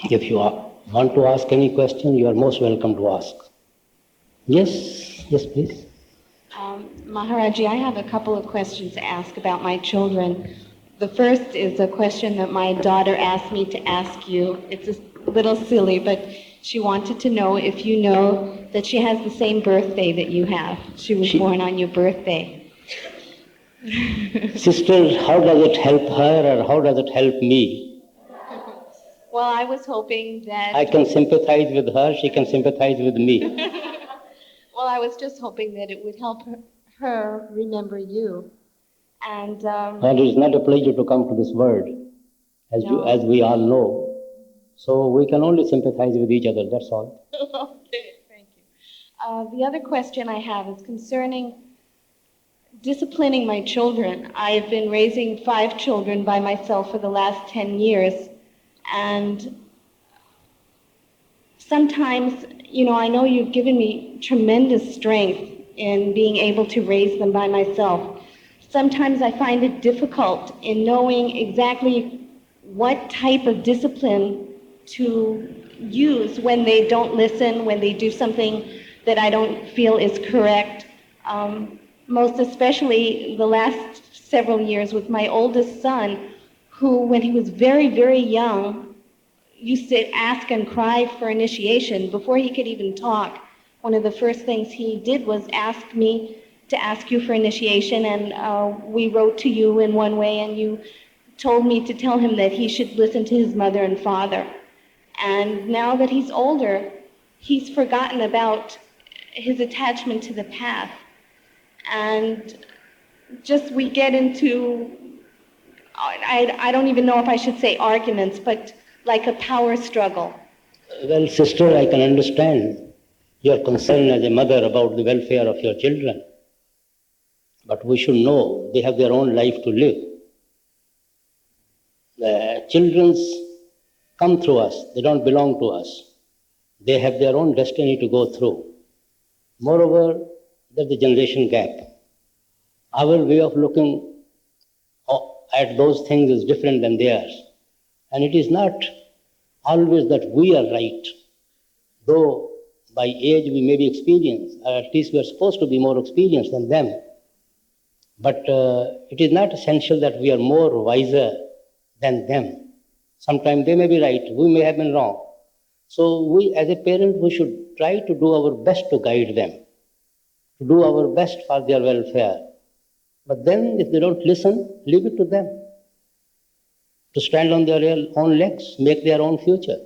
If you want to ask any question, you are most welcome to ask. Yes, please. Maharaji, I have a couple of questions to ask about my children. The first is a question that my daughter asked me to ask you. It's a little silly, but she wanted to know if you know that she has the same birthday that you have. She was born on your birthday. Sister, how does it help her or how does it help me? Well, I was hoping that... I can sympathize with her, she can sympathize with me. Well, I was just hoping that it would help her remember you. And it is not a pleasure to come to this world, as we all know. So we can only sympathize with each other, that's all. Okay, thank you. The other question I have is concerning disciplining my children. I've been raising 5 children by myself for the last 10 years. And sometimes, I know you've given me tremendous strength in being able to raise them by myself. Sometimes I find it difficult in knowing exactly what type of discipline to use when they don't listen, when they do something that I don't feel is correct. Most especially the last several years with my oldest son, who, when he was very, very young, used to ask and cry for initiation. Before he could even talk, one of the first things he did was ask me to ask you for initiation, and we wrote to you in one way, and you told me to tell him that he should listen to his mother and father. And now that he's older, he's forgotten about his attachment to the path. And just we get into, I don't even know if I should say arguments, but like a power struggle. Well, sister, I can understand your concern as a mother about the welfare of your children. But we should know they have their own life to live. The children's come through us, they don't belong to us. They have their own destiny to go through. Moreover, there's the generation gap. Our way of looking at those things is different than theirs. And it is not always that we are right. Though by age we may be experienced, or at least we are supposed to be more experienced than them. But it is not essential that we are more wiser than them. Sometimes they may be right, we may have been wrong. So we, as a parent, we should try to do our best to guide them, to do our best for their welfare. But then if they don't listen, leave it to them to stand on their own legs, make their own future,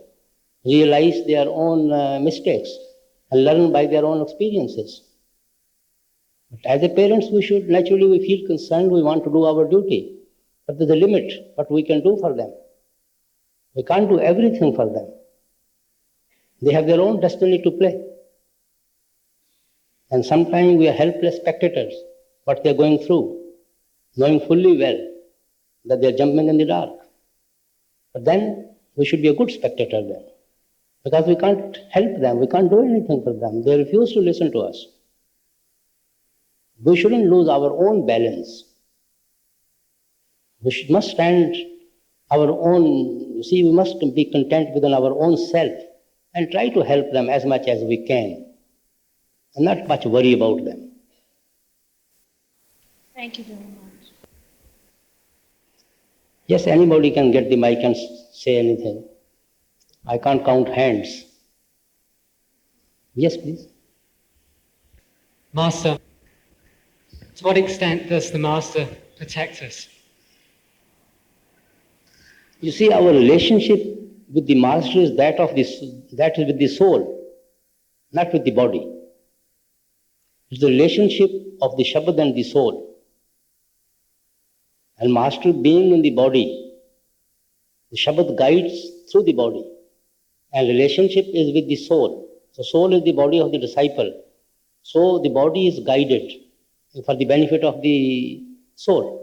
realize their own mistakes, and learn by their own experiences. But as a parents, we feel concerned, we want to do our duty. But there's a limit what we can do for them. We can't do everything for them. They have their own destiny to play. And sometimes we are helpless spectators, what they're going through, knowing fully well that they're jumping in the dark. But then we should be a good spectator then, because we can't help them, we can't do anything for them. They refuse to listen to us. We shouldn't lose our own balance. We must stand our own, we must be content within our own self and try to help them as much as we can and not much worry about them. Thank you very much. Yes, anybody can get the mic and say anything. I can't count hands. Yes, please. Master, to what extent does the Master protect us? You see, our relationship with the Master is that is with the soul, not with the body. It's the relationship of the Shabad and the soul. And Master being in the body, the Shabad guides through the body. And relationship is with the soul. So soul is the body of the disciple. So the body is guided for the benefit of the soul.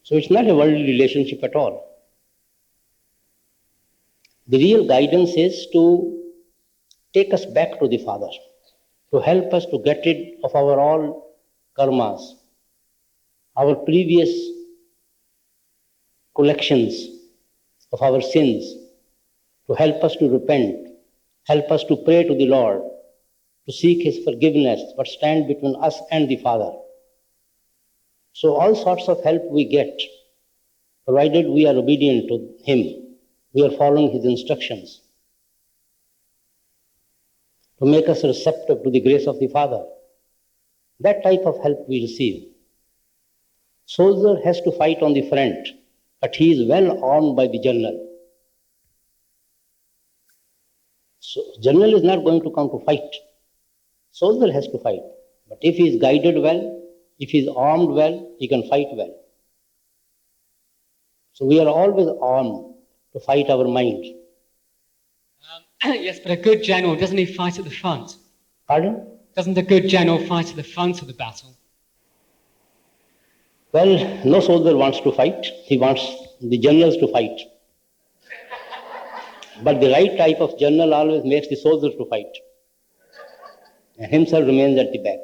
So it's not a worldly relationship at all. The real guidance is to take us back to the Father, to help us to get rid of our all karmas, our previous collections of our sins, to help us to repent, help us to pray to the Lord, to seek His forgiveness, but stand between us and the Father. So all sorts of help we get, provided we are obedient to Him, we are following His instructions, to make us receptive to the grace of the Father. That type of help we receive. Soldier has to fight on the front, but he is well armed by the general. So general is not going to come to fight. Soldier has to fight. But if he is guided well, if he is armed well, he can fight well. So we are always armed to fight our mind. Yes, but a good general, doesn't he fight at the front? Pardon? Doesn't a good general fight at the front of the battle? Well, no soldier wants to fight. He wants the generals to fight. But the right type of general always makes the soldiers to fight. And himself remains at the back.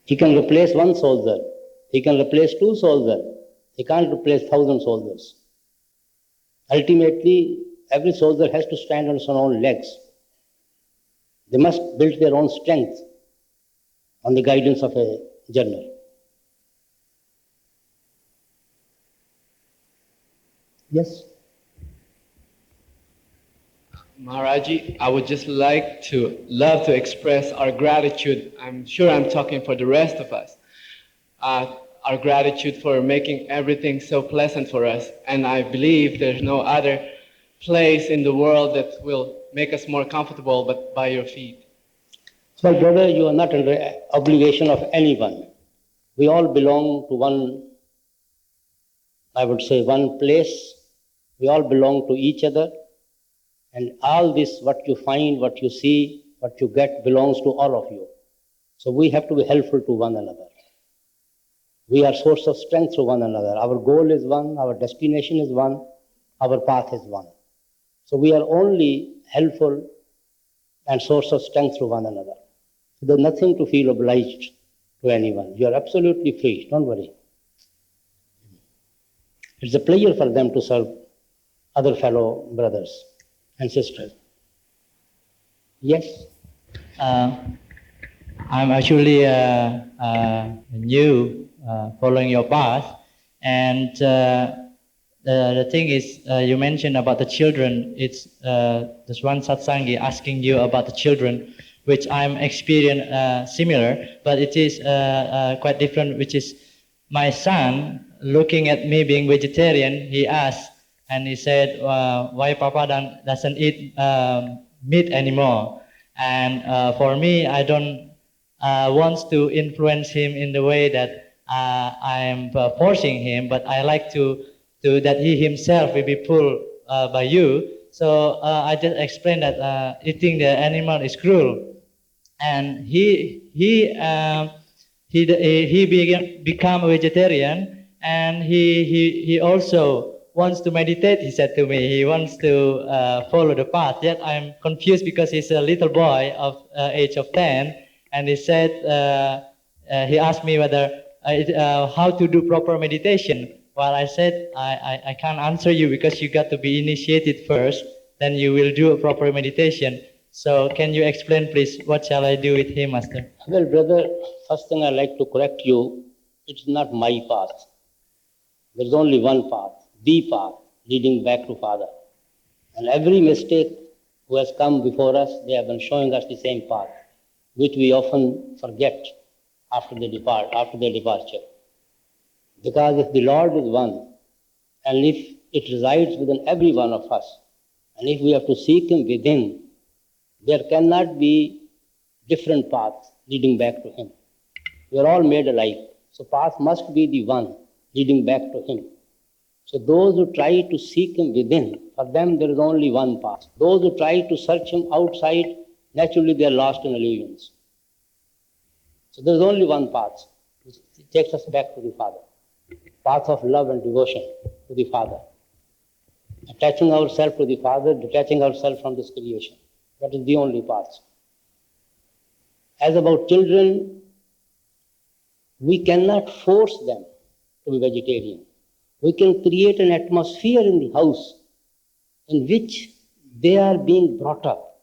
He can replace one soldier. He can replace two soldiers. He can't replace 1,000 soldiers. Ultimately, every soldier has to stand on his own legs. They must build their own strength on the guidance of a general. Yes? Maharaji, I would just love to express our gratitude. I'm sure I'm talking for the rest of us. Our gratitude for making everything so pleasant for us. And I believe there's no other place in the world that will make us more comfortable but by your feet. So, brother, you are not under obligation of anyone. We all belong to one, I would say, one place. We all belong to each other. And all this, what you find, what you see, what you get, belongs to all of you. So we have to be helpful to one another. We are source of strength to one another. Our goal is one, our destination is one, our path is one. So we are only helpful and source of strength to one another. So there's nothing to feel obliged to anyone. You are absolutely free, don't worry. It's a pleasure for them to serve other fellow brothers and sisters. Yes? I'm actually new following your path, and the thing is, you mentioned about the children. It's this one satsangi asking you about the children, which I'm experiencing similar, but it is quite different. Which is my son looking at me being vegetarian. He asked, and he said, "Why Papa doesn't eat meat anymore?" And for me, I don't want to influence him in the way that I am forcing him, but I like to that he himself will be pulled by you. So I just explained that eating the animal is cruel, and he become a vegetarian, and he also wants to meditate. He said to me he wants to follow the path. Yet I'm confused because he's a little boy of age of 10, and he said he asked me whether how to do proper meditation. Well, I said I can't answer you because you got to be initiated first, then you will do a proper meditation. So can you explain, please, what shall I do with him, Master? Well, brother, first thing I'd like to correct you, it's not my path. There's only one path, the path leading back to Father. And every mistake who has come before us, they have been showing us the same path, which we often forget after their departure. Because if the Lord is one, and if it resides within every one of us, and if we have to seek Him within, there cannot be different paths leading back to Him. We are all made alike. So path must be the one leading back to Him. So those who try to seek Him within, for them there is only one path. Those who try to search Him outside, naturally they are lost in illusions. So there is only one path, which takes us back to the Father. Path of love and devotion to the Father. Attaching ourselves to the Father, detaching ourselves from this creation. That is the only path. As about children, we cannot force them to be vegetarian. We can create an atmosphere in the house in which they are being brought up,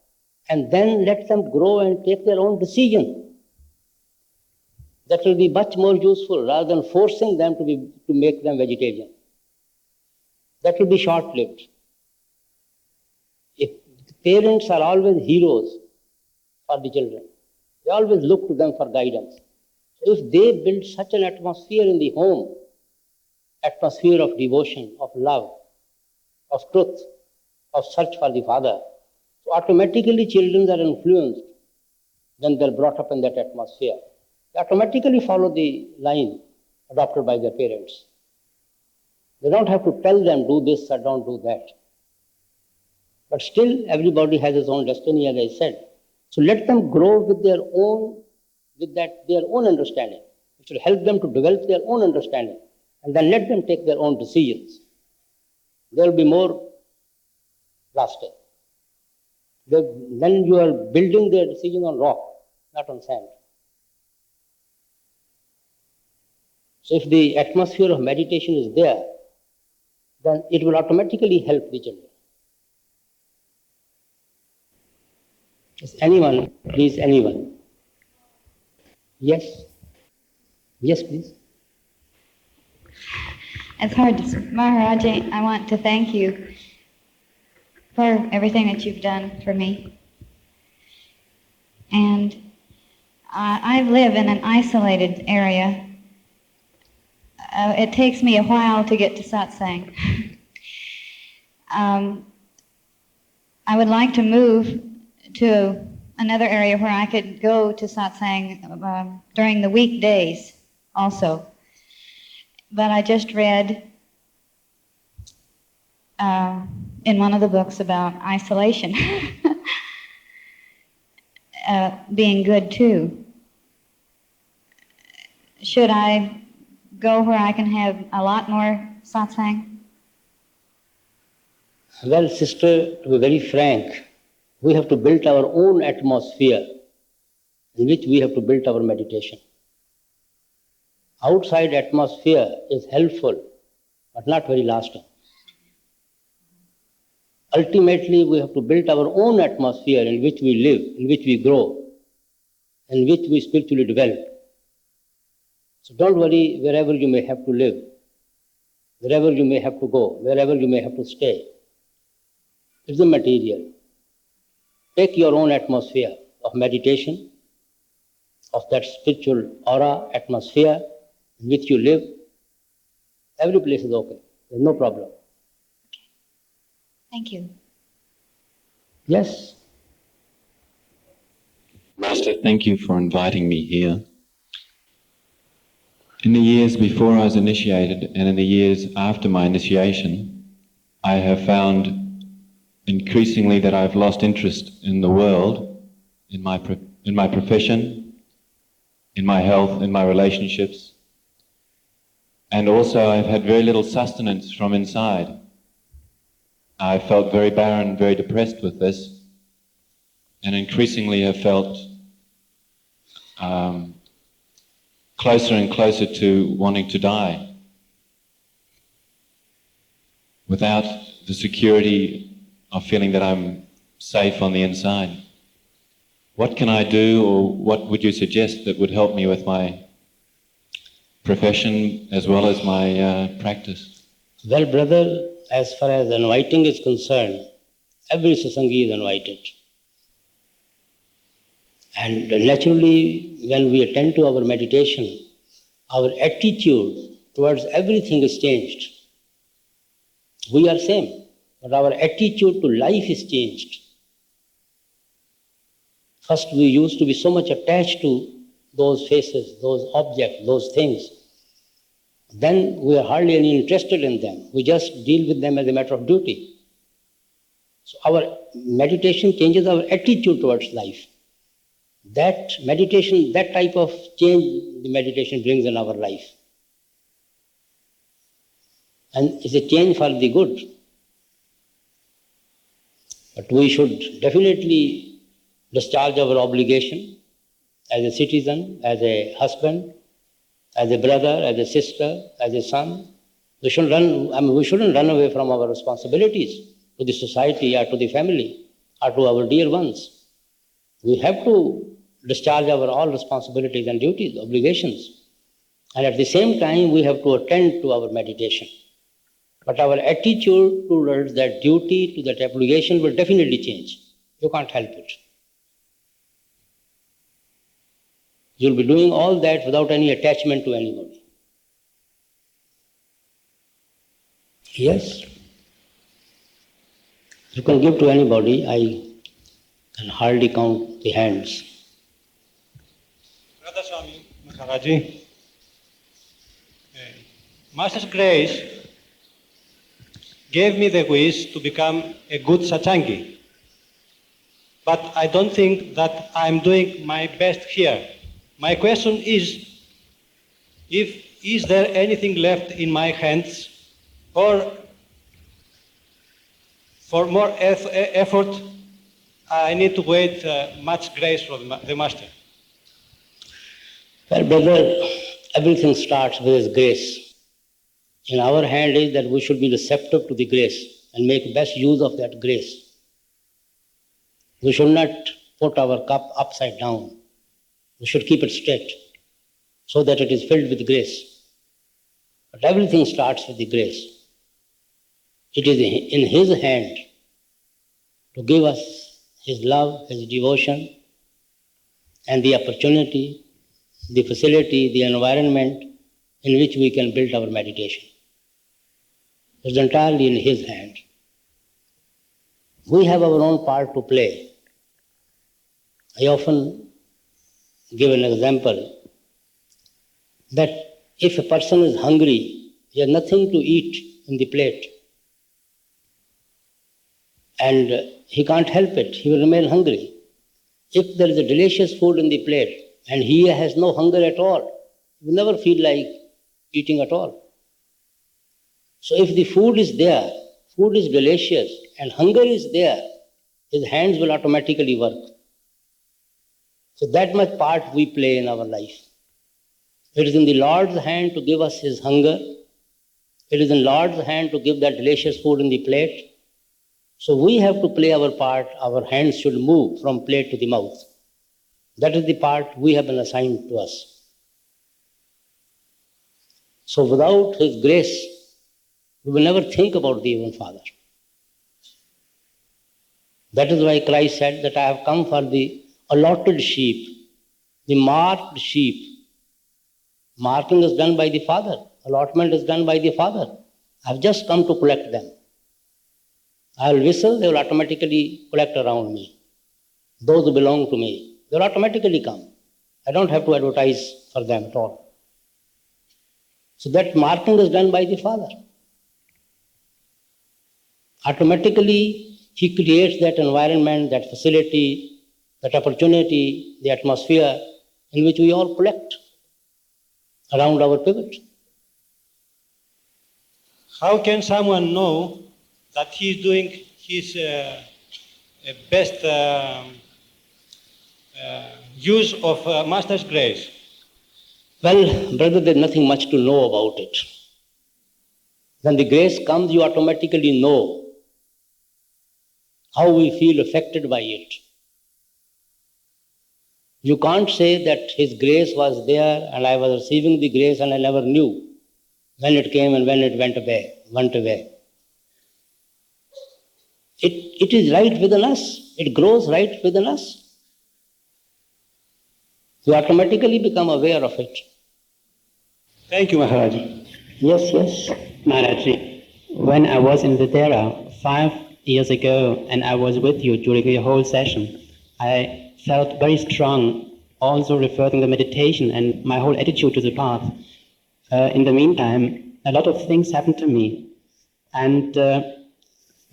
and then let them grow and take their own decision. That will be much more useful rather than forcing them to make them vegetarian. That will be short-lived. If the parents are always heroes for the children, they always look to them for guidance. So if they build such an atmosphere in the home, atmosphere of devotion, of love, of truth, of search for the Father, so automatically children are influenced when they're brought up in that atmosphere. They automatically follow the line adopted by their parents. They don't have to tell them, do this or don't do that. But still, everybody has his own destiny, as I said. So let them grow with their own understanding. It should help them to develop their own understanding. And then let them take their own decisions. They will be more lasting. Then you are building their decision on rock, not on sand. So if the atmosphere of meditation is there, then it will automatically help the children. Is anyone, please, anyone? Yes? Yes, please. It's hard to, Maharaji, I want to thank you for everything that you've done for me. And I live in an isolated area. It takes me a while to get to satsang. I would like to move to another area where I could go to satsang during the weekdays also. But I just read in one of the books about isolation being good too. Should I go where I can have a lot more satsang? Well, sister, to be very frank, we have to build our own atmosphere in which we have to build our meditation. Outside atmosphere is helpful, but not very lasting. Ultimately, we have to build our own atmosphere in which we live, in which we grow, in which we spiritually develop. So don't worry wherever you may have to live, wherever you may have to go, wherever you may have to stay. It's immaterial. Take your own atmosphere of meditation, of that spiritual aura, atmosphere in which you live. Every place is okay. There's no problem. Thank you. Yes? Master, thank you for inviting me here. In the years before I was initiated and in the years after my initiation, I have found increasingly that I've lost interest in the world, in my profession, in my health, in my relationships, and also I've had very little sustenance from inside. I felt very barren, very depressed with this, and increasingly have felt closer and closer to wanting to die without the security of feeling that I'm safe on the inside. What can I do, or what would you suggest that would help me with my profession as well as my practice? Well, brother, as far as inviting is concerned, every sasangi is invited. And naturally, when we attend to our meditation, our attitude towards everything is changed. We are same, but our attitude to life is changed. First, we used to be so much attached to those faces, those objects, those things. Then we are hardly any interested in them. We just deal with them as a matter of duty. So our meditation changes our attitude towards life. That meditation, that type of change the meditation brings in our life. And it's a change for the good. But we should definitely discharge our obligation as a citizen, as a husband, as a brother, as a sister, as a son, We shouldn't run away from our responsibilities to the society or to the family or to our dear ones. We have to discharge our all responsibilities and duties, obligations. And at the same time, we have to attend to our meditation. But our attitude towards that duty, to that obligation will definitely change. You can't help it. You'll be doing all that without any attachment to anybody. Yes. You can give to anybody. I can hardly count the hands. Radha Swami Maharaji, Master's Grace gave me the wish to become a good satsangi. But I don't think that I'm doing my best here. My question is there anything left in my hands, or for more effort, I need to wait much grace from the Master? Well, brother, everything starts with His grace. In our hand is that we should be receptive to the grace and make best use of that grace. We should not put our cup upside down. We should keep it straight so that it is filled with grace. But everything starts with the grace. It is in His hand to give us His love, His devotion, and the opportunity, the facility, the environment in which we can build our meditation. It's entirely in His hand. We have our own part to play. I often give an example that if a person is hungry, he has nothing to eat in the plate, and he can't help it, he will remain hungry. If there is a delicious food in the plate and he has no hunger at all, he will never feel like eating at all. So if the food is there, food is delicious, and hunger is there, his hands will automatically work. So that much part we play in our life. It is in the Lord's hand to give us His hunger. It is in Lord's hand to give that delicious food in the plate. So we have to play our part. Our hands should move from plate to the mouth. That is the part we have been assigned to us. So without His grace, we will never think about the Even Father. That is why Christ said that I have come for the allotted sheep, the marked sheep. Marking is done by the Father. Allotment is done by the Father. I have just come to collect them. I will whistle, they will automatically collect around me. Those who belong to me, they will automatically come. I don't have to advertise for them at all. So that marking is done by the Father. Automatically, He creates that environment, that facility, that opportunity, the atmosphere in which we all collect around our pivot. How can someone know that he's doing his best use of Master's grace? Well, brother, there's nothing much to know about it. When the grace comes, you automatically know how we feel affected by it. You can't say that His grace was there and I was receiving the grace and I never knew when it came and when it went away. It is right within us. It grows right within us. We automatically become aware of it. Thank you, Maharaji. Yes, Maharaji. When I was in Videra 5 years ago and I was with you during the whole session, I felt very strong, also referring the meditation and my whole attitude to the path. In the meantime, a lot of things happened to me. And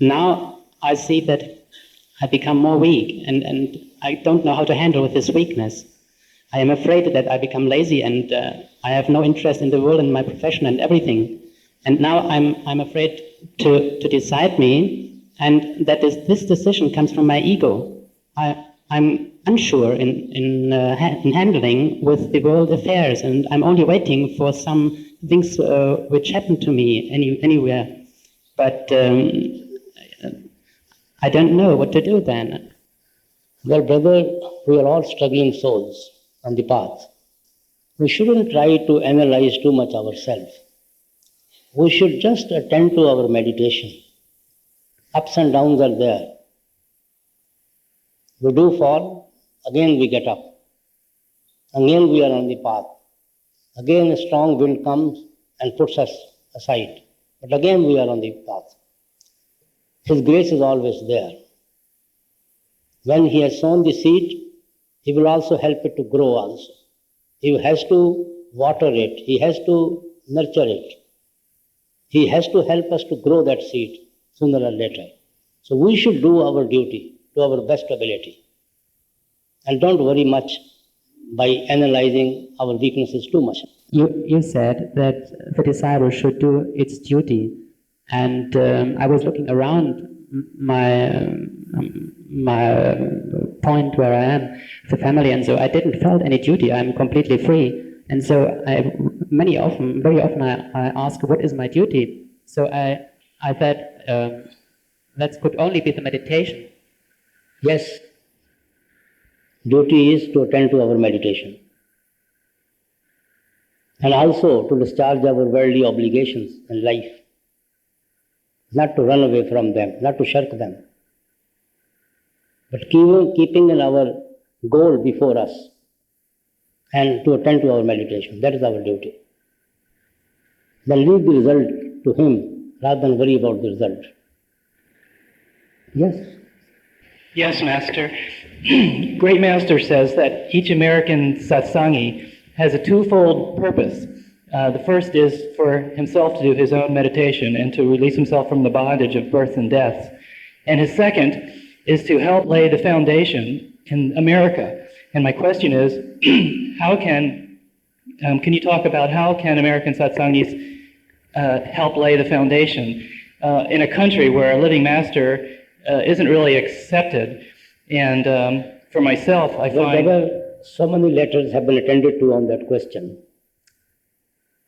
now I see that I become more weak and I don't know how to handle with this weakness. I am afraid that I become lazy and I have no interest in the world and my profession and everything. And now I'm afraid to decide me, and that this decision comes from my ego. I'm unsure in handling with the world affairs, and I'm only waiting for some things which happen to me anywhere. But I don't know what to do then. Well, brother, we are all struggling souls on the path. We shouldn't try to analyze too much ourselves. We should just attend to our meditation. Ups and downs are there. We do fall, again we get up. Again we are on the path. Again a strong wind comes and puts us aside. But again we are on the path. His grace is always there. When He has sown the seed, He will also help it to grow also. He has to water it. He has to nurture it. He has to help us to grow that seed sooner or later. So we should do our duty to our best ability. And don't worry much by analyzing our weaknesses too much. You said that the disciple should do its duty, and I was looking around my point where I am, the family, and so I didn't felt any duty. I'm completely free, and so very often I ask, what is my duty? So I thought that could only be the meditation. Yes, duty is to attend to our meditation. And also to discharge our worldly obligations in life. Not to run away from them, not to shirk them. But keeping in our goal before us and to attend to our meditation. That is our duty. Then leave the result to Him rather than worry about the result. Yes? Yes, Master. Great Master says that each American satsangi has a twofold purpose. The first is for himself to do his own meditation and to release himself from the bondage of birth and death. And his second is to help lay the foundation in America. And my question is, how can you talk about how can American satsangis help lay the foundation in a country where a living master isn't really accepted? And for myself, I find... So many letters have been attended to on that question.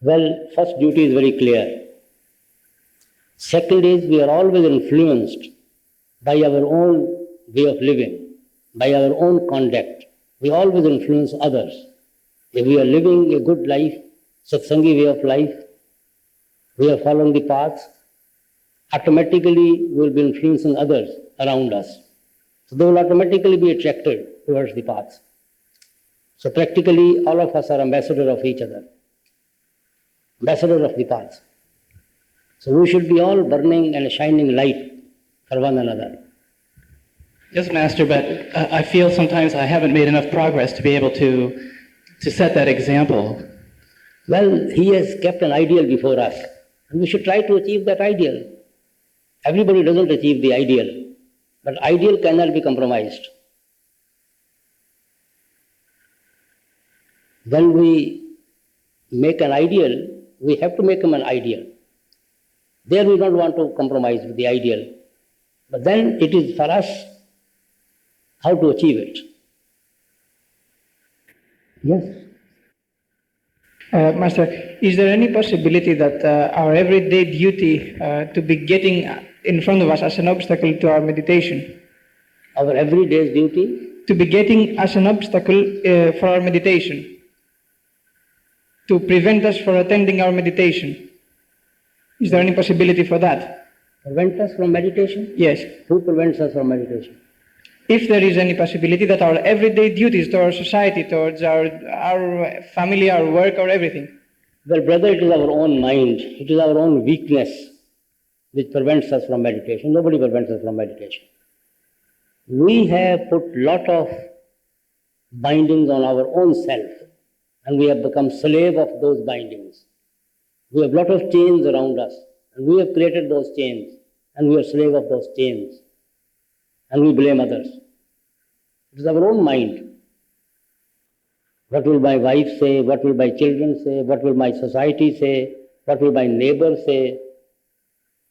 Well, first duty is very clear. Second is we are always influenced by our own way of living, by our own conduct. We always influence others. If we are living a good life, satsangi way of life, we are following the path, automatically we will be influencing others around us. So they will automatically be attracted towards the path. So practically all of us are ambassadors of each other, ambassadors of the path. So we should be all burning and shining light for one another. Yes, Master, but I feel sometimes I haven't made enough progress to be able to set that example. Well, He has kept an ideal before us, and we should try to achieve that ideal. Everybody doesn't achieve the ideal, but ideal cannot be compromised. When we make an ideal, we have to make him an ideal. There we don't want to compromise with the ideal. But then it is for us how to achieve it. Yes? Master, is there any possibility that our everyday duty to be getting in front of us as an obstacle to our meditation? Our everyday duty? To be getting as an obstacle for our meditation. To prevent us from attending our meditation. Is there any possibility for that? Prevent us from meditation? Yes. Who prevents us from meditation? If there is any possibility that our everyday duties to our society, towards our family, our work, or everything. Well, brother, it is our own mind, it is our own weakness which prevents us from meditation. Nobody prevents us from meditation. We have put lot of bindings on our own self, and we have become slave of those bindings. We have lot of chains around us, and we have created those chains, and we are slave of those chains, and we blame others. It is our own mind. What will my wife say? What will my children say? What will my society say? What will my neighbor say?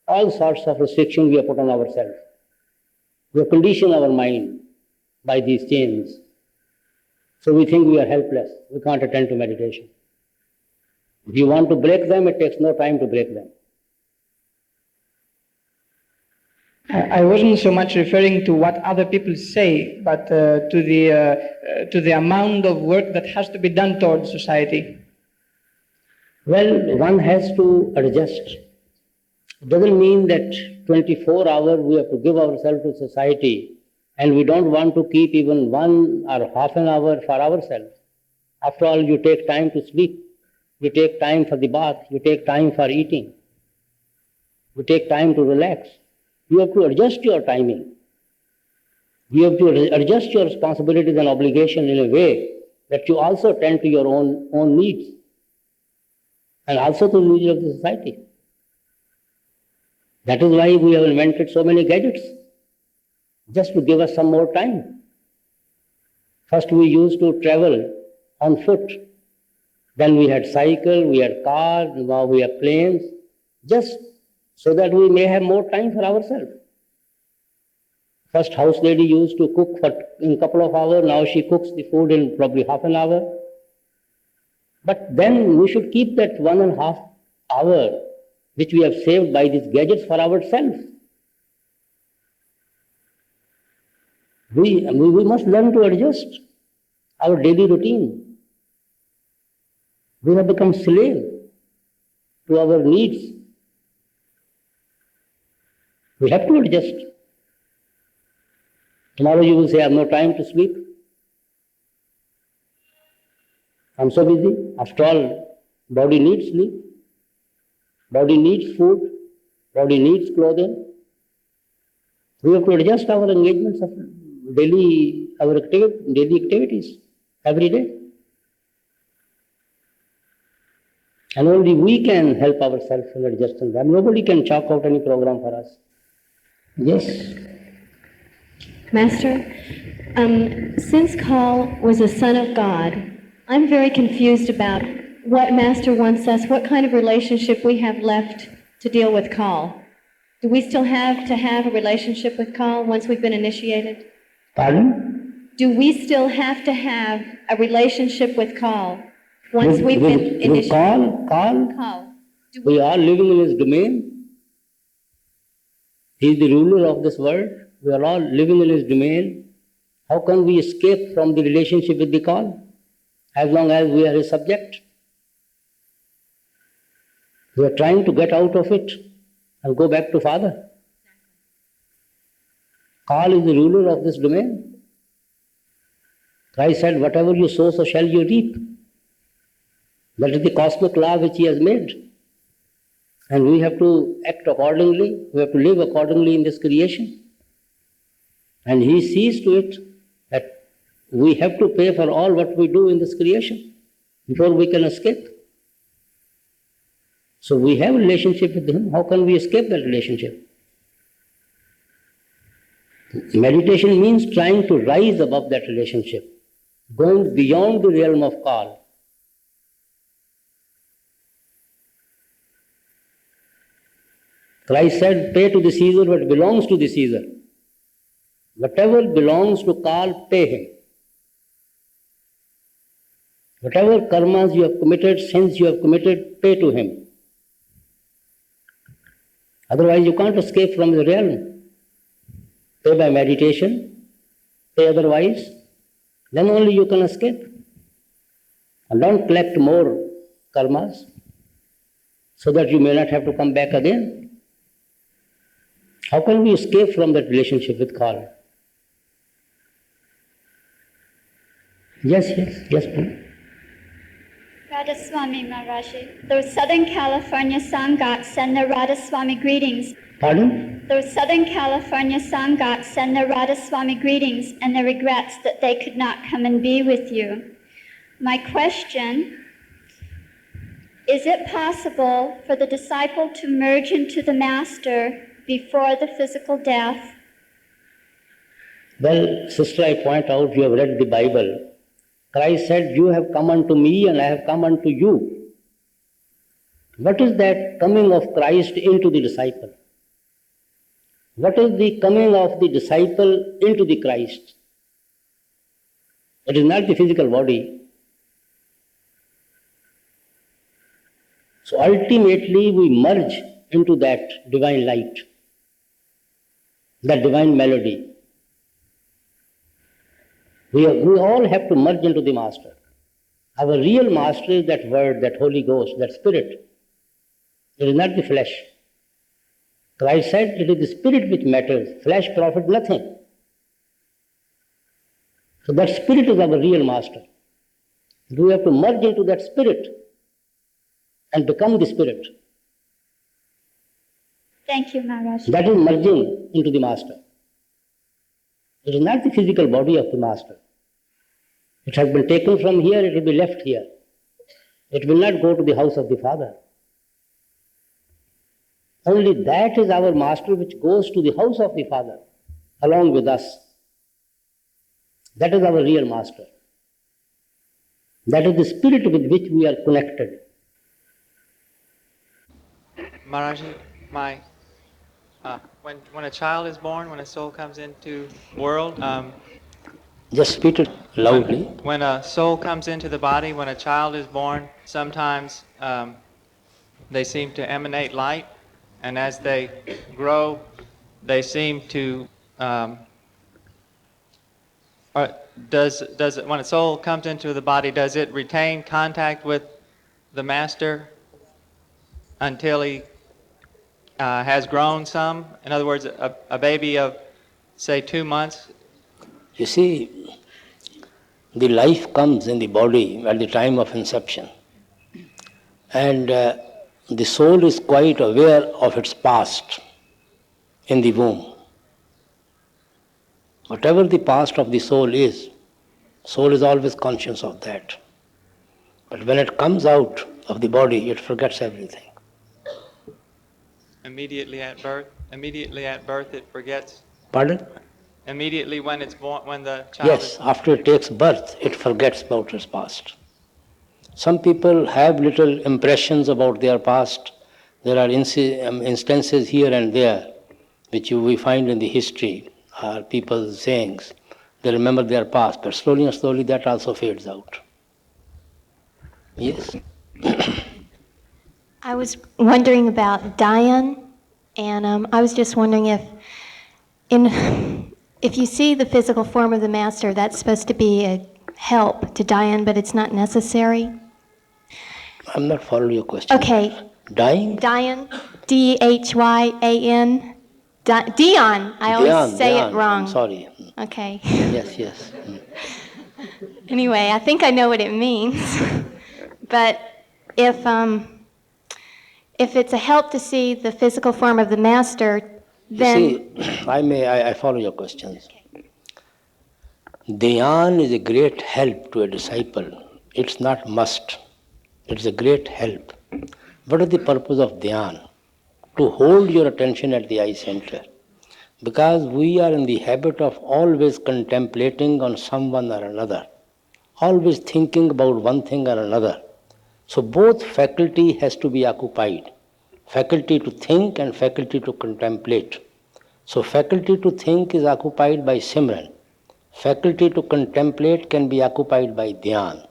All sorts of restrictions we have put on ourselves. We have conditioned our mind by these chains. So we think we are helpless. We can't attend to meditation. If you want to break them, it takes no time to break them. I wasn't so much referring to what other people say, but to the amount of work that has to be done towards society. Well, one has to adjust. It doesn't mean that 24 hours we have to give ourselves to society and we don't want to keep even 1 or half an hour for ourselves. After all, you take time to sleep, you take time for the bath, you take time for eating, you take time to relax. You have to adjust your timing. You have to adjust your responsibilities and obligations in a way that you also tend to your own needs and also to the needs of the society. That is why we have invented so many gadgets, just to give us some more time. First we used to travel on foot. Then we had cycle, we had cars, now we have planes, just so that we may have more time for ourselves. First house lady used to cook in a couple of hours, now she cooks the food in probably half an hour. But then we should keep that 1.5 hour which we have saved by these gadgets for ourselves. We must learn to adjust our daily routine. We have become slave to our needs. We have to adjust. Tomorrow you will say, I have no time to sleep. I'm so busy. After all, body needs sleep. Body needs food. Body needs clothing. We have to adjust our engagements of daily activities every day. And only we can help ourselves in adjusting them. Nobody can chalk out any program for us. Yes. Master, since Kal was a son of God, I'm very confused about what Master wants us, what kind of relationship we have left to deal with Kal. Do we still have to have a relationship with Kal once we've been initiated? Pardon? Do we still have to have a relationship with Kal once we've been initiated? Kal? We are living in his domain. He is the ruler of this world. We are all living in his domain. How can we escape from the relationship with the Kal as long as we are his subject? We are trying to get out of it and go back to Father. Kal is the ruler of this domain. Christ said, whatever you sow, so shall you reap. That is the cosmic law which he has made. And we have to act accordingly, we have to live accordingly in this creation. And he sees to it that we have to pay for all what we do in this creation before we can escape. So we have a relationship with him. How can we escape that relationship? Meditation means trying to rise above that relationship, going beyond the realm of Kal. Christ said, pay to the Caesar what belongs to the Caesar. Whatever belongs to Kal, pay him. Whatever karmas you have committed, sins you have committed, pay to him. Otherwise you can't escape from the realm. Pay by meditation, pay otherwise, then only you can escape. And don't collect more karmas so that you may not have to come back again. How can we escape from that relationship with Kal? Yes, please. Radhaswami Maharaji, the Southern California Sanghats send their Radhaswami greetings. Pardon? The Southern California Sanghats send their Radhaswami greetings and their regrets that they could not come and be with you. My question, is it possible for the disciple to merge into the Master before the physical death? Well, sister, I point out, you have read the Bible. Christ said, you have come unto me and I have come unto you. What is that coming of Christ into the disciple? What is the coming of the disciple into the Christ? It is not the physical body. So ultimately we merge into that divine light, that divine melody. We all have to merge into the Master. Our real Master is that Word, that Holy Ghost, that Spirit. It is not the flesh. Christ said it is the Spirit which matters. Flesh profits nothing. So that Spirit is our real Master. We have to merge into that Spirit and become the Spirit. Thank you, Maharaj. That is merging into the Master. It is not the physical body of the Master. It has been taken from here, it will be left here. It will not go to the house of the Father. Only that is our Master which goes to the house of the Father along with us. That is our real Master. That is the Spirit with which we are connected. Maharaji, when a child is born, when a soul comes into the world, just repeat it loudly. When a soul comes into the body, when a child is born, sometimes they seem to emanate light, and as they grow, they seem to. When a soul comes into the body, does it retain contact with the Master until he has grown some? In other words, a baby of, say, 2 months. You see, the life comes in the body at the time of inception. And the soul is quite aware of its past in the womb. Whatever the past of the soul is always conscious of that. But when it comes out of the body, it forgets everything. Immediately at birth, it forgets. Pardon? Immediately when it's born, when the child. Yes, after it takes birth, it forgets about its past. Some people have little impressions about their past. There are instances here and there which we find in the history, are people's sayings. They remember their past, but slowly and slowly that also fades out. Yes. I was wondering about Dhyan, and I was just wondering if you see the physical form of the Master, that's supposed to be a help to Dhyan, but it's not necessary. I'm not following your question. Okay. Dhyan? Dhyan, D-H-Y-A-N. Dion. I always say it wrong. Sorry. Okay. Yes. Anyway, I think I know what it means. But if it's a help to see the physical form of the Master, then... You see, I follow your questions. Okay. Dhyan is a great help to a disciple. It's not must. It's a great help. What is the purpose of Dhyan? To hold your attention at the eye center. Because we are in the habit of always contemplating on someone or another. Always thinking about one thing or another. So both faculty has to be occupied. Faculty to think and faculty to contemplate. So faculty to think is occupied by Simran. Faculty to contemplate can be occupied by Dhyan.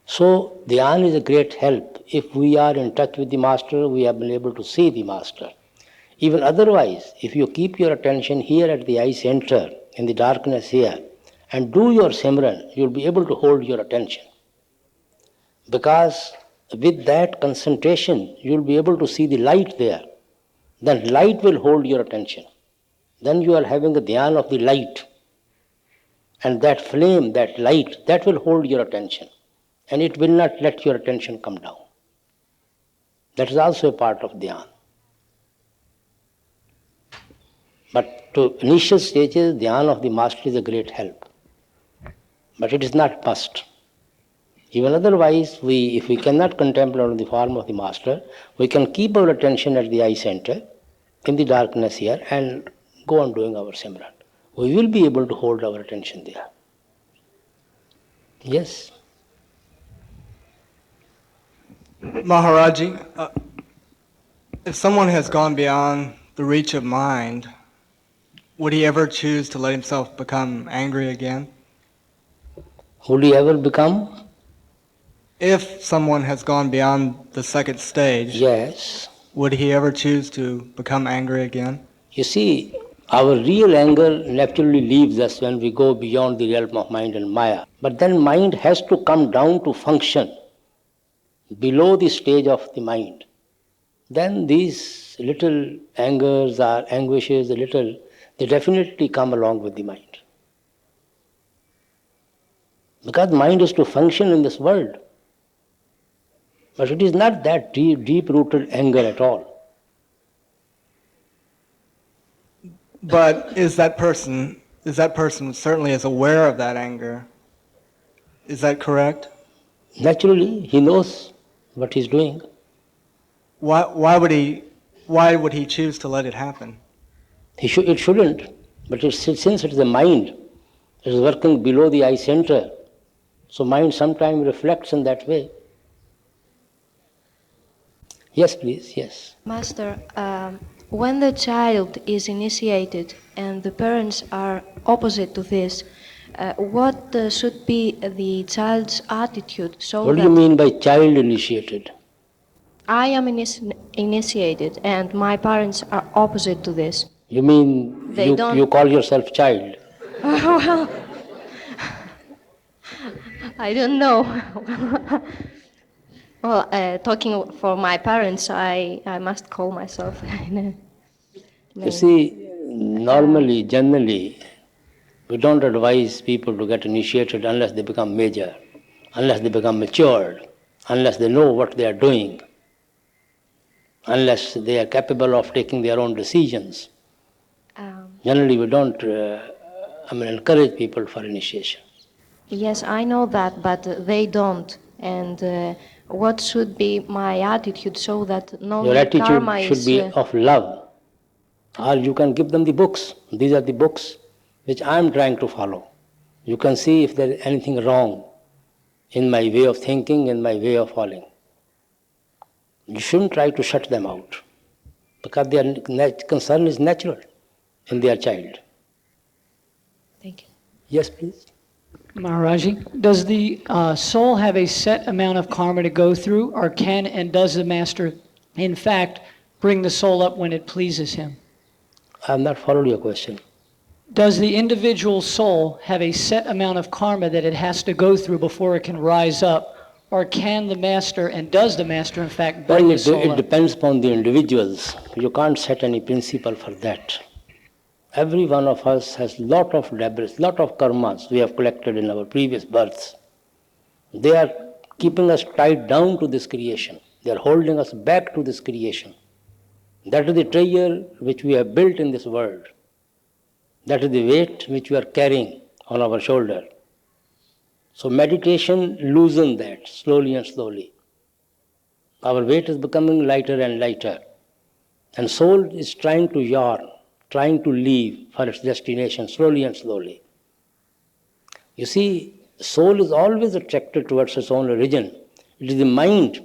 So Dhyan is a great help. If we are in touch with the Master, we have been able to see the Master. Even otherwise, if you keep your attention here at the eye center, in the darkness here, and do your Simran, you'll be able to hold your attention. Because with that concentration, you'll be able to see the light there. Then light will hold your attention. Then you are having a Dhyan of the light. And that flame, that light, that will hold your attention. And it will not let your attention come down. That is also a part of Dhyan. But to initial stages, Dhyan of the Master is a great help. But it is not must. Even otherwise, if we cannot contemplate on the form of the Master, we can keep our attention at the eye center, in the darkness here, and go on doing our Simran. We will be able to hold our attention there. Yes. Maharaji, if someone has gone beyond the reach of mind, would he ever choose to let himself become angry again? Would he ever become? If someone has gone beyond the second stage, Yes. would he ever choose to become angry again? You see, our real anger naturally leaves us when we go beyond the realm of mind and Maya. But then mind has to come down to function below the stage of the mind. Then these little angers or anguishes, they definitely come along with the mind. Because mind is to function in this world. But it is not that deep-rooted anger at all. But is that person certainly is aware of that anger? Is that correct? Naturally, he knows what he's doing. Why would he choose to let it happen? It shouldn't. But since it is the mind, it is working below the eye center. So mind sometimes reflects in that way. Yes, please, yes. Master, when the child is initiated and the parents are opposite to this, what should be the child's attitude so What do that you mean by child initiated? I am initiated and my parents are opposite to this? You mean They don't- you call yourself child? Well, I don't know. Well, talking for my parents, I must call myself. You see, normally, generally, we don't advise people to get initiated unless they become major, unless they become matured, unless they know what they are doing, unless they are capable of taking their own decisions. Generally, we don't encourage people for initiation. Yes, I know that, but they don't. And what should be my attitude so that no Your attitude karma should is... be of love. Or you can give them the books. These are the books which I am trying to follow. You can see if there is anything wrong in my way of thinking, in my way of following. You shouldn't try to shut them out, because their concern is natural in their child. Thank you. Yes, please. Maharaji, does the soul have a set amount of karma to go through, or can and does the master, in fact, bring the soul up when it pleases him? I have not followed your question. Does the individual soul have a set amount of karma that it has to go through before it can rise up, or can the master and does the master, in fact, bring Well, the soul it up? depends upon the individuals. You can't set any principle for that. Every one of us has lot of debris, lot of karmas we have collected in our previous births. They are keeping us tied down to this creation. They are holding us back to this creation. That is the treasure which we have built in this world. That is the weight which we are carrying on our shoulder. So meditation loosens that slowly and slowly. Our weight is becoming lighter and lighter. And soul is trying to yarn, trying to leave for its destination slowly and slowly. You see, soul is always attracted towards its own origin. It is the mind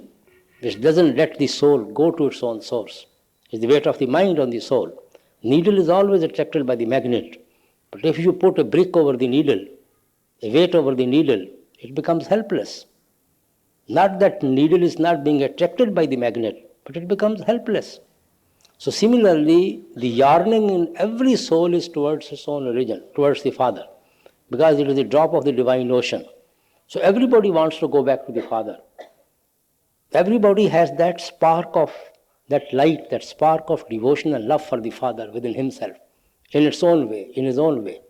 which doesn't let the soul go to its own source. It's the weight of the mind on the soul. Needle is always attracted by the magnet. But if you put a brick over the needle, a weight over the needle, it becomes helpless. Not that needle is not being attracted by the magnet, but it becomes helpless. So similarly, the yearning in every soul is towards its own origin, towards the Father, because it is the drop of the divine ocean. So everybody wants to go back to the Father. Everybody has that spark of, that light, that spark of devotion and love for the Father within himself, in its own way, in his own way.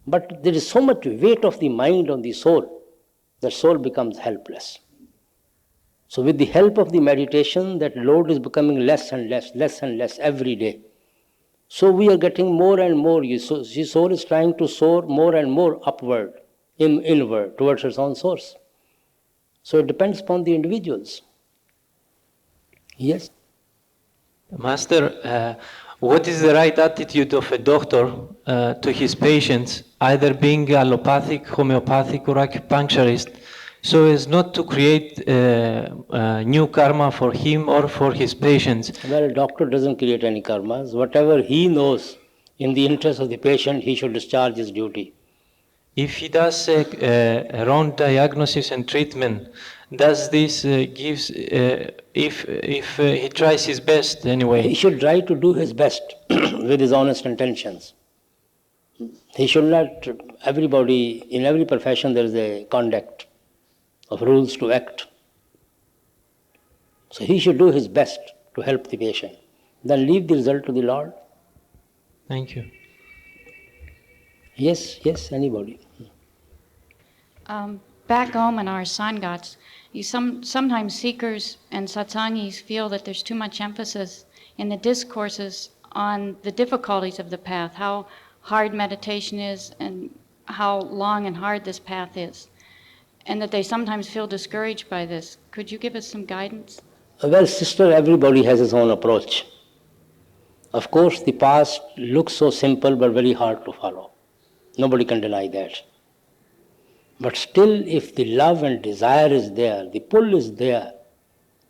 But there is so much weight of the mind on the soul, that soul becomes helpless. So with the help of the meditation, that load is becoming less and less every day. So we are getting more and more. The soul is trying to soar more and more upward, inward, towards its own source. So it depends upon the individuals. Yes? Master, what is the right attitude of a doctor to his patients, either being allopathic, homeopathic, or acupuncturist, so as not to create new karma for him or for his patients? Well, a doctor doesn't create any karmas. Whatever he knows in the interest of the patient, he should discharge his duty. if he does a wrong diagnosis and treatment, does this gives if he tries his best anyway? He should try to do his best with his honest intentions. He should not, everybody, in every profession there is a conduct of rules to act. So he should do his best to help the patient. Then leave the result to the Lord. Thank you. Yes, anybody. Back home in our Sangats, sometimes seekers and satsangis feel that there's too much emphasis in the discourses on the difficulties of the path, how hard meditation is and how long and hard this path is, and that they sometimes feel discouraged by this. Could you give us some guidance? Well, sister, everybody has his own approach. Of course, the past looks so simple but very hard to follow. Nobody can deny that. But still, if the love and desire is there, the pull is there,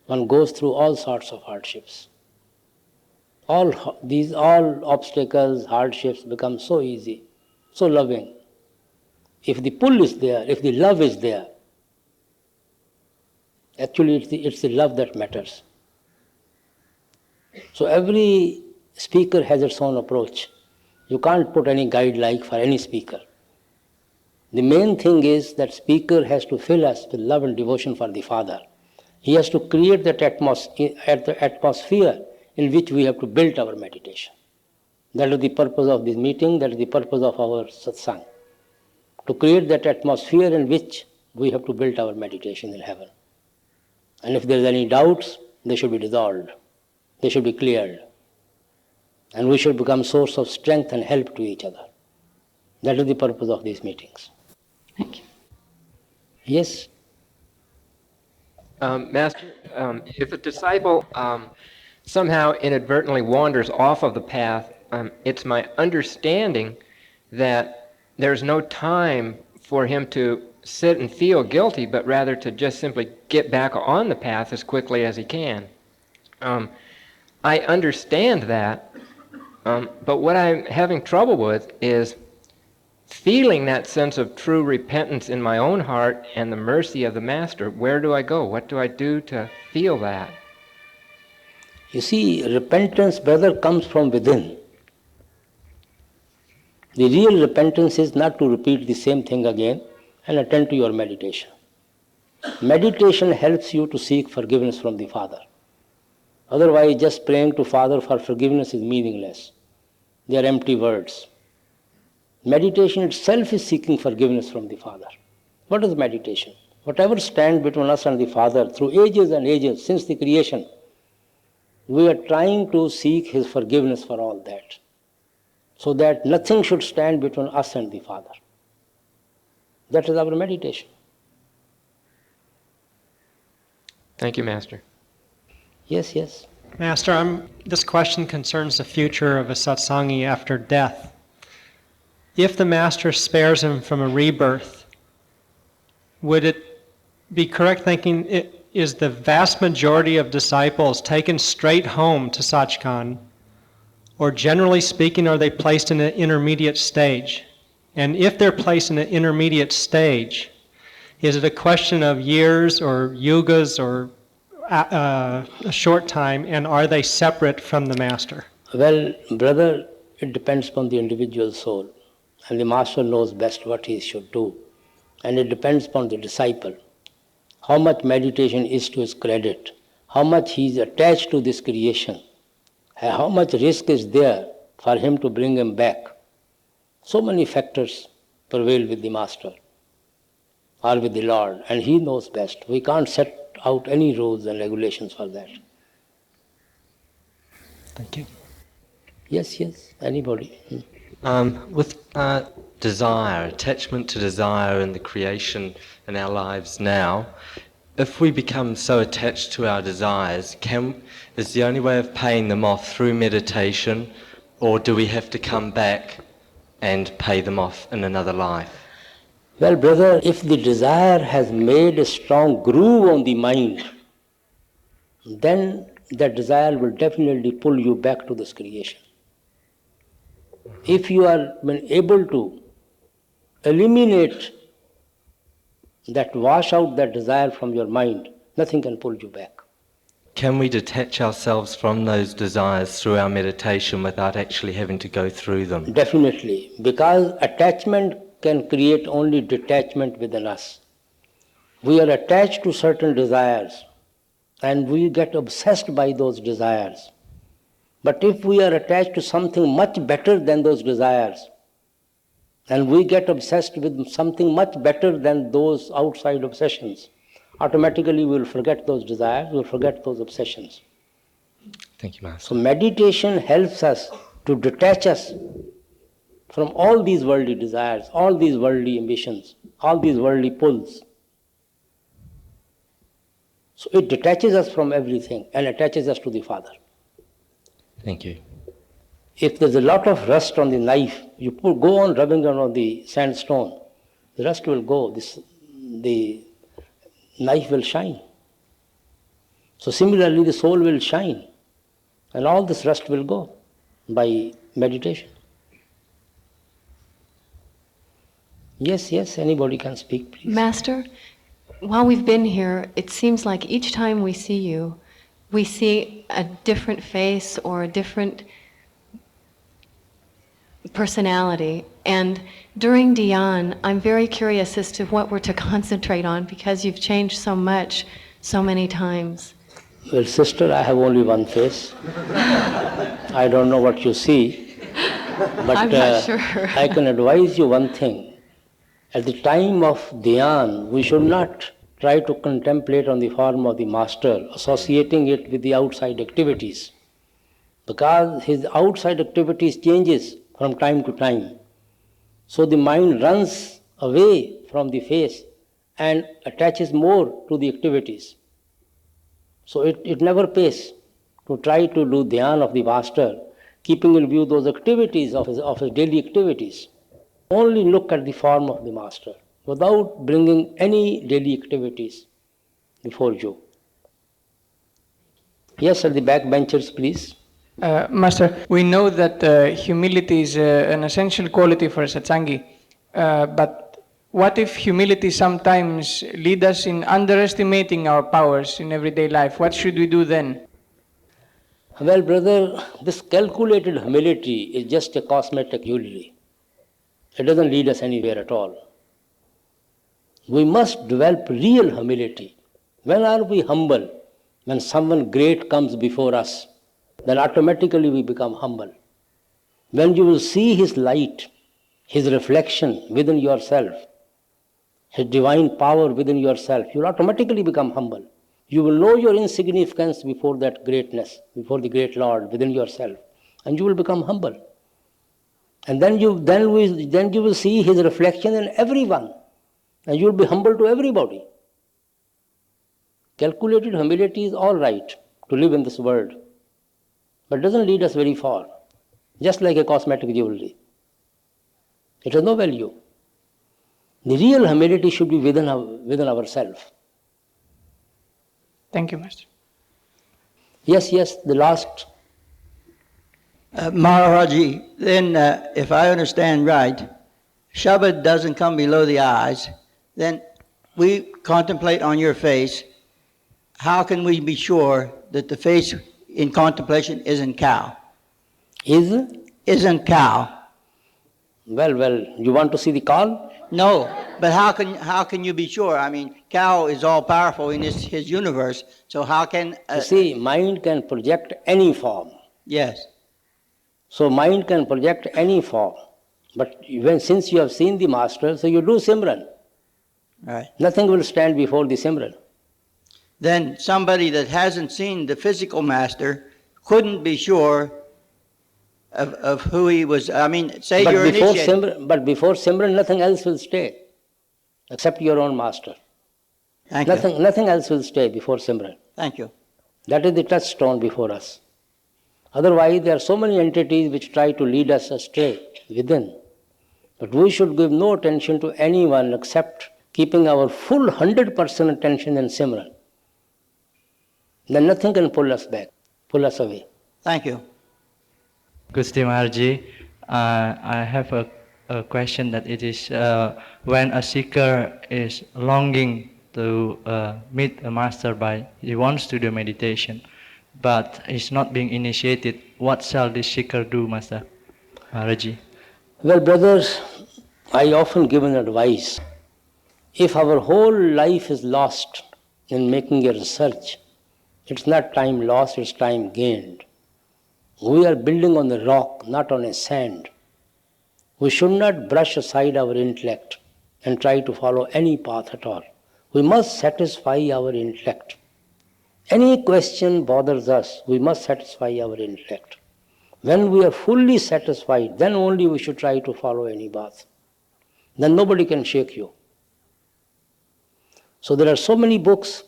one goes through all sorts of hardships. All obstacles, hardships become so easy, so loving. If the pull is there, if the love is there, actually it's the love that matters. So every speaker has its own approach. You can't put any guide for any speaker. The main thing is that speaker has to fill us with love and devotion for the Father. He has to create that atmosphere in which we have to build our meditation. That is the purpose of this meeting, that is the purpose of our satsang. To create that atmosphere in which we have to build our meditation in heaven. And if there is any doubts, they should be dissolved. They should be cleared. And we should become source of strength and help to each other. That is the purpose of these meetings. Thank you. Yes? Master, if a disciple somehow inadvertently wanders off of the path, it's my understanding that there's no time for him to sit and feel guilty, but rather to just simply get back on the path as quickly as he can. I understand that, but what I'm having trouble with is feeling that sense of true repentance in my own heart and the mercy of the Master. Where do I go? What do I do to feel that? You see, repentance, brother, comes from within. The real repentance is not to repeat the same thing again and attend to your meditation. Meditation helps you to seek forgiveness from the Father. Otherwise, just praying to Father for forgiveness is meaningless. They are empty words. Meditation itself is seeking forgiveness from the Father. What is meditation? Whatever stands between us and the Father through ages and ages since the creation, we are trying to seek His forgiveness for all that, so that nothing should stand between us and the Father. That is our meditation. Thank you, Master. Yes. Master, this question concerns the future of a satsangi after death. If the Master spares him from a rebirth, would it be correct thinking is the vast majority of disciples taken straight home to Sachkhand, or generally speaking, are they placed in an intermediate stage? And if they're placed in an intermediate stage, is it a question of years or yugas or a short time, and are they separate from the Master? Well, brother, it depends upon the individual soul, and the Master knows best what he should do. And it depends upon the disciple, how much meditation is to his credit, how much he is attached to this creation, how much risk is there for him to bring him back. So many factors prevail with the Master or with the Lord, and he knows best. We can't set out any rules and regulations for that. Thank you. Yes, anybody. With desire, attachment to desire in the creation in our lives now, if we become so attached to our desires, is the only way of paying them off through meditation, or do we have to come back and pay them off in another life? Well, brother, if the desire has made a strong groove on the mind, then that desire will definitely pull you back to this creation. If you are able to eliminate that, wash out that desire from your mind, nothing can pull you back. Can we detach ourselves from those desires through our meditation without actually having to go through them? Definitely, because attachment can create only detachment within us. We are attached to certain desires and we get obsessed by those desires. But if we are attached to something much better than those desires, and we get obsessed with something much better than those outside obsessions, automatically we will forget those desires, we will forget those obsessions. Thank you, Master. So meditation helps us to detach us from all these worldly desires, all these worldly ambitions, all these worldly pulls. So it detaches us from everything and attaches us to the Father. Thank you. If there's a lot of rust on the knife, you go on rubbing on the sandstone, the rust will go, the knife will shine. So similarly, the soul will shine, and all this rust will go by meditation. Yes, anybody can speak, please. Master, while we've been here, it seems like each time we see you, we see a different face or a different personality. And during Dhyan, I'm very curious as to what we're to concentrate on because you've changed so much, so many times. Well, sister, I have only one face. I don't know what you see, but I'm not sure. I can advise you one thing. At the time of Dhyan, we should not try to contemplate on the form of the Master, associating it with the outside activities, because his outside activities changes from time to time. So the mind runs away from the face and attaches more to the activities. So it never pays to try to do Dhyan of the Master, keeping in view those activities of his daily activities. Only look at the form of the Master without bringing any daily activities before you. Yes, at the back benchers, please. Master, we know that humility is an essential quality for a satsangi, but what if humility sometimes leads us in underestimating our powers in everyday life? What should we do then? Well, brother, this calculated humility is just a cosmetic jewelry. It doesn't lead us anywhere at all. We must develop real humility. When are we humble? When someone great comes before us, then automatically we become humble. When you will see his light, his reflection within yourself, his divine power within yourself, you will automatically become humble. You will know your insignificance before that greatness, before the great Lord within yourself, and you will become humble. And then you will see his reflection in everyone, and you will be humble to everybody. Calculated humility is all right to live in this world, but doesn't lead us very far, just like a cosmetic jewelry. It has no value. The real humility should be within ourselves. Thank you, Master. Yes, the last. Maharaji, then if I understand right, Shabad doesn't come below the eyes, then we contemplate on your face. How can we be sure that the face in contemplation isn't cow? Isn't cow. Well, you want to see the cow? No, but how can you be sure? I mean, cow is all powerful in his universe, so how can... You see, mind can project any form. Yes. So mind can project any form. But since you have seen the Master, so you do Simran. Right. Nothing will stand before the Simran. Then somebody that hasn't seen the physical Master couldn't be sure of who he was. I mean, say you're initiated. But before Simran, nothing else will stay except your own Master. Nothing else will stay before Simran. Thank you. That is the touchstone before us. Otherwise, there are so many entities which try to lead us astray within. But we should give no attention to anyone except keeping our full 100% attention in Simran. Then nothing can pull us back, pull us away. Thank you. Gusti Maharji, I have a a question that it is when a seeker is longing to meet a master he wants to do meditation, but is not being initiated, what shall this seeker do, Master Maharaji? Well, brothers, I often give an advice. If our whole life is lost in making a research, it's not time lost, it's time gained. We are building on the rock, not on a sand. We should not brush aside our intellect and try to follow any path at all. We must satisfy our intellect. Any question bothers us, we must satisfy our intellect. When we are fully satisfied, then only we should try to follow any path. Then nobody can shake you. So there are so many books,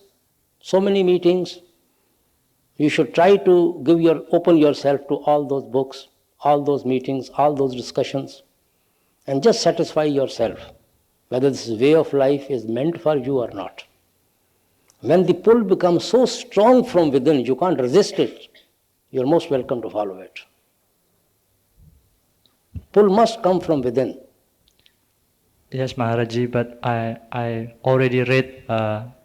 so many meetings. You should try to open yourself to all those books, all those meetings, all those discussions, and just satisfy yourself whether this way of life is meant for you or not. When the pull becomes so strong from within, you can't resist it, you're most welcome to follow it. Pull must come from within. Yes, Maharaji, but I already read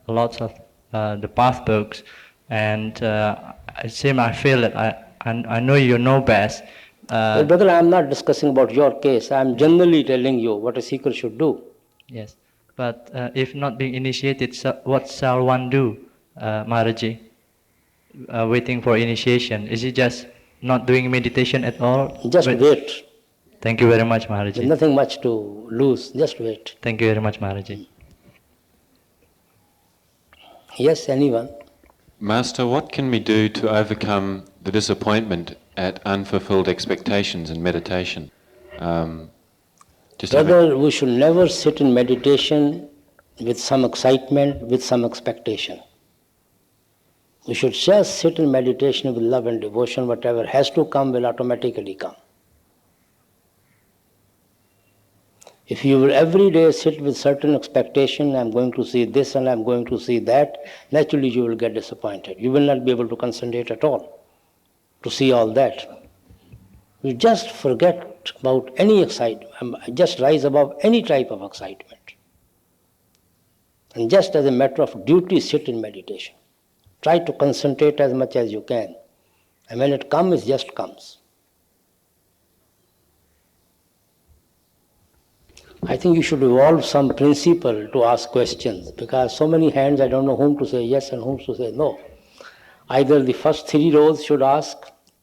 lots of the path books, and I feel that I know you know best. Well, brother, I am not discussing about your case. I am generally telling you what a seeker should do. Yes, but if not being initiated, what shall one do, Maharaji? Waiting for initiation. Is it just not doing meditation at all? Just wait. Thank you very much, Maharaji. There's nothing much to lose. Just wait. Thank you very much, Maharaji. Yes, anyone? Master, what can we do to overcome the disappointment at unfulfilled expectations in meditation? Brother, we should never sit in meditation with some excitement, with some expectation. We should just sit in meditation with love and devotion. Whatever has to come will automatically come. If you will every day sit with certain expectation, I'm going to see this and I'm going to see that, naturally you will get disappointed. You will not be able to concentrate at all to see all that. You just forget about any excitement, just rise above any type of excitement. And just as a matter of duty, sit in meditation. Try to concentrate as much as you can. And when it comes, it just comes. I think you should evolve some principle to ask questions, because so many hands, I don't know whom to say yes and whom to say no. Either the first 3 rows should ask,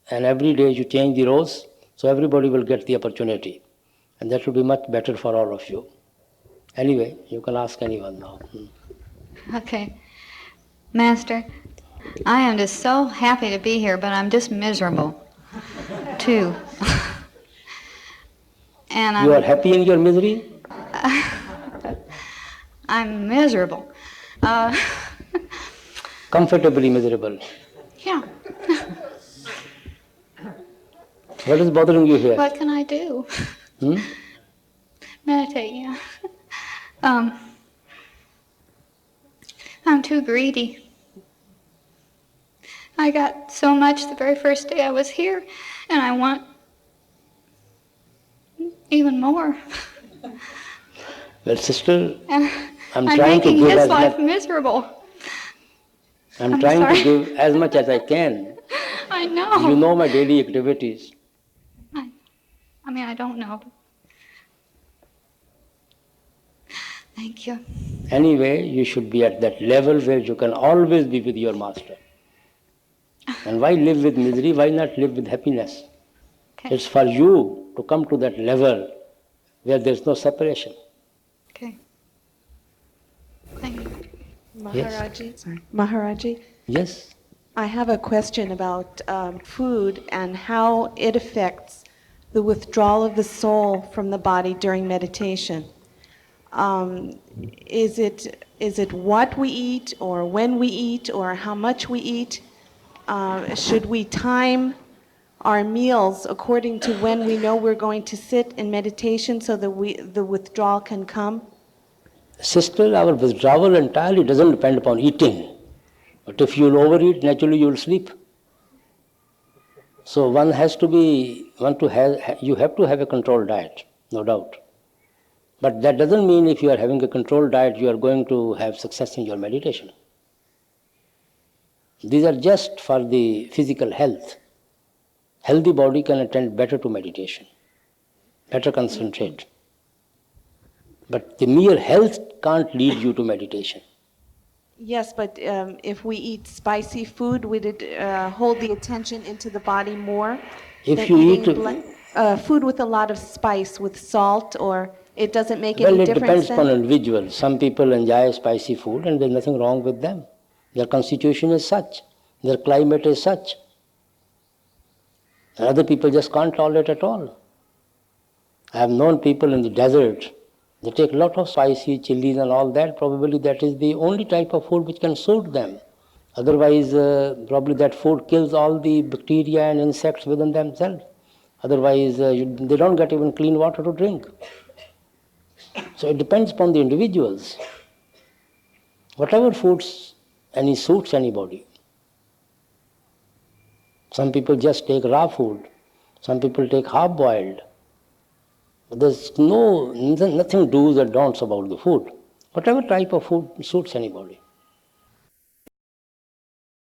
and every day you change the rows, so everybody will get the opportunity. And that will be much better for all of you. Anyway, you can ask anyone now. Okay. Master, I am just so happy to be here, but I'm just miserable, too. And You are happy in your misery? I'm miserable. Comfortably miserable. Yeah. What is bothering you here? What can I do? Meditate, yeah. I'm too greedy. I got so much the very first day I was here, and I want even more. Well, sister, And I'm I'm trying to making give his as life much. miserable. I'm I'm trying sorry. to give as much as I can. I know. You know my daily activities. I mean, I don't know. Thank you. Anyway, you should be at that level where you can always be with your master. And why live with misery? Why not live with happiness? Okay. It's for you to come to that level where there's no separation. Okay. Thank you. Maharaji. Maharaji. Yes. I have a question about food and how it affects the withdrawal of the soul from the body during meditation. Is it what we eat, or when we eat, or how much we eat? Should we time our meals according to when we know we're going to sit in meditation so that the withdrawal can come? Sister, our withdrawal entirely doesn't depend upon eating. But if you'll overeat, naturally you'll sleep. So you have to have a controlled diet, no doubt. But that doesn't mean if you are having a controlled diet, you are going to have success in your meditation. These are just for the physical health. Healthy body can attend better to meditation, better concentrate. But the mere health can't lead you to meditation. Yes, but if we eat spicy food, would it hold the attention into the body more? If than you eating eat food with a lot of spice, with salt, or it doesn't make well, any it difference depends upon then? individuals. Some people enjoy spicy food and there's nothing wrong with them. Their constitution is such, their climate is such. And other people just can't tolerate at all. I have known people in the desert, they take a lot of spicy chilies and all that. Probably that is the only type of food which can suit them. Otherwise, probably that food kills all the bacteria and insects within themselves. Otherwise, they don't get even clean water to drink. So it depends upon the individuals. Whatever foods suits anybody. Some people just take raw food. Some people take half-boiled. There's nothing do's or don'ts about the food. Whatever type of food suits anybody.